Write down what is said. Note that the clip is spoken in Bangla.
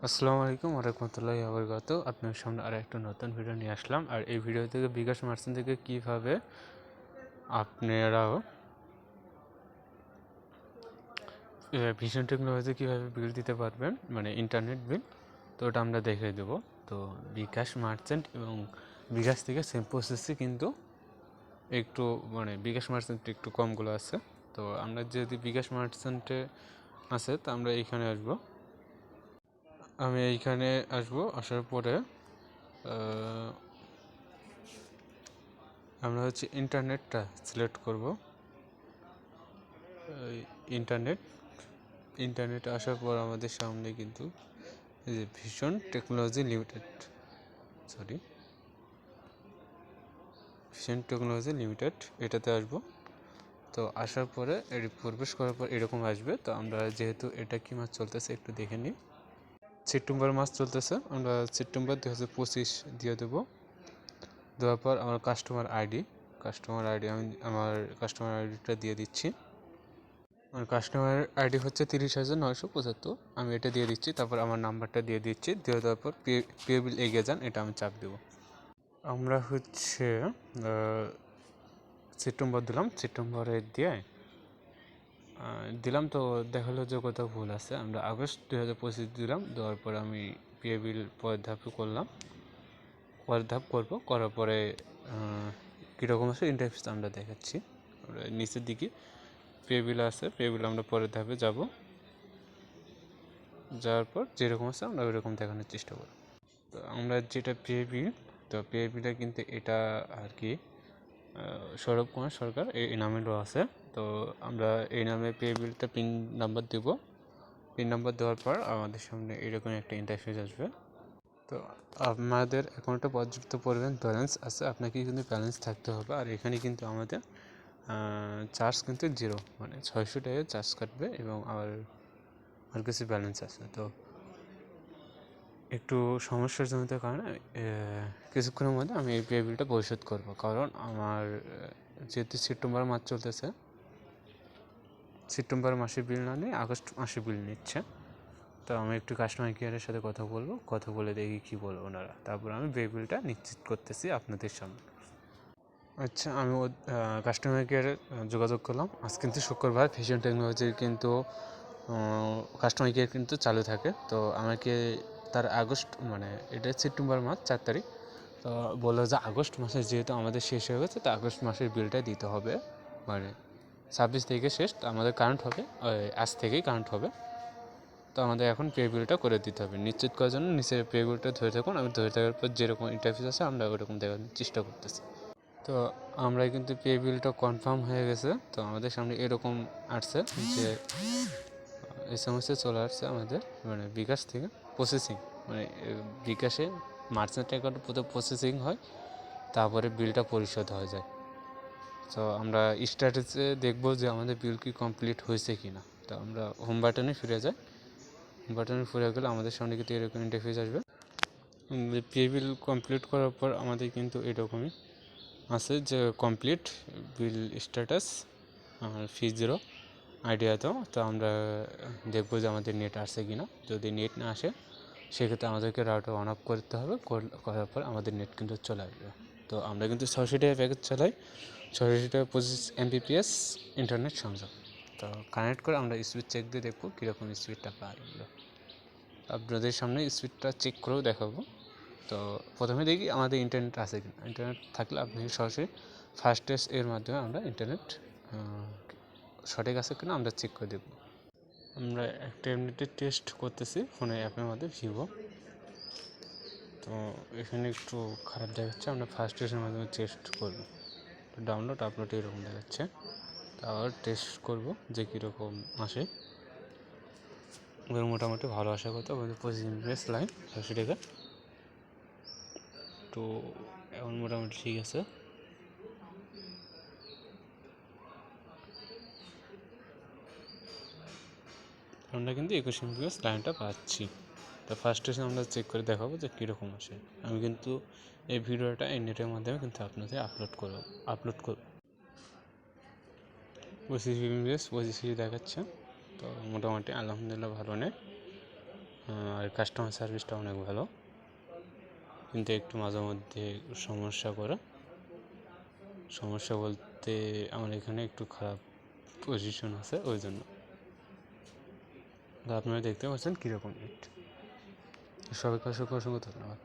আসসালামু আলাইকুম ওরহমতুল্লাহি ওয়াবারাকাতুহু। আপনার সামনে আর একটা নতুন ভিডিও নিয়ে আসলাম। আর এই ভিডিও থেকে বিকাশ মার্চেন্ট থেকে কীভাবে আপনারাও ভিশন টেকনোলজি কীভাবে বিল দিতে পারবেন, মানে ইন্টারনেট বিল, তো ওটা আমরা দেখিয়ে দেবো। তো বিকাশ মার্চেন্ট এবং বিকাশ থেকে সেম প্রসেসে কিন্তু একটু বিকাশ মার্চেন্টে একটু কমগুলো আছে। তো আমরা যদি বিকাশ মার্চেন্টে আছে তো আমরা এইখানে আসবো। আমি এইখানে আসবো, আসার পরে আমরা ইন্টারনেটটা সিলেক্ট করব। ইন্টারনেটে আসার পর আমাদের সামনে কিন্তু এই যে ভিশন টেকনোলজি লিমিটেড এটাতে আসব। তো আসার পরে প্রবেশ করার পর এরকম আসবে। তো আমরা যেহেতু এটা কি মাস চলতেছে একটু দেখে নিই। সেপ্টেম্বর মাস চলতেছে, আমরা সেপ্টেম্বর 2025 দিয়ে দেবো। দেওয়ার পর আমার কাস্টমার আইডি আমি আমার কাস্টমার আইডিটা দিয়ে দিচ্ছি। আমার কাস্টমার আইডি হচ্ছে 30,975। আমি এটা দিয়ে দিচ্ছি, তারপর আমার নাম্বারটা দিয়ে দিচ্ছি। দিয়ে দেওয়ার পর পে বিল এগিয়ে যান, এটা আমি চাপ দেবো। আমরা সেপ্টেম্বর সেপ্টেম্বরে দিলাম তো দেখালো যে কোথাও ভুল আছে। আমরা আগস্ট 2025 দিলাম। দেওয়ার পর আমি পে বিল পরের ধাপে করার পরে কীরকম আছে ইন্টারফেস আমরা দেখাচ্ছি। আমরা নিচের দিকে পে বিল আছে, পে বিল আমরা পরের ধাপে যাওয়ার পর যেরকম আছে আমরা ওইরকম দেখানোর চেষ্টা করব। তো আমরা যেটা পে বিলটা কিন্তু এটা আর কি সৌরভ কুমার সরকার এই নামেরও আছে। তো আমরা এই নামে পে বিলটা পিন নাম্বার দেব। পিন নাম্বার দেওয়ার পর আমাদের সামনে এরকম একটা ইন্টারফেস আসবে। তো আমাদের অ্যাকাউন্টে পর্যাপ্ত পরিমাণ ব্যালেন্স আছে, আপনাকে কিন্তু ব্যালেন্স থাকতে হবে। আর এখানে কিন্তু আমাদের চার্জ কিন্তু 0, মানে 600 টাকা চার্জ কাটবে এবং আমার কাছে ব্যালেন্স আছে। তো একটু সমস্যাজনিত কারণে কিছুক্ষণের মধ্যে আমি এই পে বিলটা পরিশোধ করবো। কারণ আমার যেহেতু সেপ্টেম্বর মাস চলতেছে, সেপ্টেম্বর মাসে বিল না নিয়ে আগস্ট মাসে বিল নিচ্ছে। তো আমি একটু কাস্টমার কেয়ারের সাথে কথা বলে দেখি কী বলবো ওনারা। তারপর আমি পে বিলটা নিশ্চিত করতেছি আপনাদের সামনে। আচ্ছা, আমি কাস্টমার কেয়ারে যোগাযোগ করলাম। আজ কিন্তু শুক্রবার, ভিশন টেকনোলজির কিন্তু কাস্টমার কেয়ার কিন্তু চালু থাকে। তো আমাকে তার এটা সেপ্টেম্বর মাস 4 তারিখ। তো বললো যে আগস্ট মাসে যেহেতু আমাদের শেষ হয়ে গেছে, তো আগস্ট মাসের বিলটা দিতে হবে। 26 তারিখে শেষ, তো আমাদের কারেন্ট হবে আজ থেকেই কারেন্ট হবে। তো আমাদের এখন পে বিলটা করে দিতে হবে। নিশ্চিত করার জন্য নিচের পে বিলটা ধরে থাকুন। আমি ধরে থাকার পর যেরকম ইন্টারফেস আছে আমরা ওরকম দেখানোর চেষ্টা করতেছি। তো আমরা কিন্তু পে বিলটা কনফার্ম হয়ে গেছে। তো আমাদের সামনে এরকম আসছে যে এসএমএসে চলে আসছে আমাদের বিকাশ থেকে প্রসেসিং, বিকাশে মার্চেন্ট অ্যাকাউন্টে প্রসেসিং হয়, তারপরে বিলটা পরিশোধ হয়ে যায়। তো আমরা স্ট্যাটাসে দেখবো যে আমাদের বিল কি কমপ্লিট হয়েছে কি না। তো আমরা হোম বাটনে ফিরে যাই। হোম বাটনে ফিরে গেলে আমাদের সামনে কিন্তু এরকম ইন্টারফেস আসবে। পে বিল কমপ্লিট করার পর আমাদের কিন্তু এরকমই আছে যে কমপ্লিট বিল স্ট্যাটাস ফি 0 আইডিয়া। তো আমরা দেখবো যে আমাদের নেট আসছে কি না। যদি নেট না আসে সেক্ষেত্রে আমাদেরকে রাউটার অন অফ করতে হবে। করার পর আমাদের নেট কিন্তু চলে আসবে। তো আমরা কিন্তু 600 টাকা প্যাকেজ চালাই, 600 টাকা 25 Mbps ইন্টারনেট সংযোগ। তো কানেক্ট করে আমরা স্পিড চেক দিয়ে দেখবো কীরকম স্পিডটা পাই। আপনাদের সামনে স্পিডটা চেক করেও দেখাবো। তো প্রথমে দেখি আমাদের ইন্টারনেট আছে কিনা। ইন্টারনেট থাকলে আপনি সরাসরি ফার্স্ট টেস্ট এর মাধ্যমে আমরা ইন্টারনেট সঠিক আছে কিনা আমরা চেক করে দেব। আমরা একটা এমনিতে টেস্ট করতেছি ফোনের অ্যাপের মধ্যে ভিভো। তো এখানে একটু খারাপ দেখাচ্ছে, আমরা ফার্স্ট টেস্টের মাধ্যমে টেস্ট করব। ডাউনলোড আপলোড এরকম দেখাচ্ছে। আবার টেস্ট করব যে কীরকম আসে। মোটামুটি ভালো আসার কথা। 25 MBps লাইন 600 টাকা। তো এখন মোটামুটি ঠিক আছে। আমরা কিন্তু 21 MBps লাইনটা পাচ্ছি। তো ফার্স্ট টেস্ট আমরা চেক করে দেখাবো যে কীরকম আসে। আমি কিন্তু এই ভিডিওটা এই নেটের মাধ্যমে কিন্তু আপনাদের আপলোড করব 25 MBps 25 দেখাচ্ছে। তো মোটামুটি আলহামদুলিল্লাহ ভালো নেই। আর কাস্টমার সার্ভিসটা অনেক ভালো, কিন্তু একটু মাঝে মধ্যে সমস্যা বলতে আমার এখানে একটু খারাপ পজিশন আছে, ওই জন্য। আপনারা দেখতে পাচ্ছেন কীরকম নেট। সবাইকে অসংখ্য অসংখ্য ধন্যবাদ।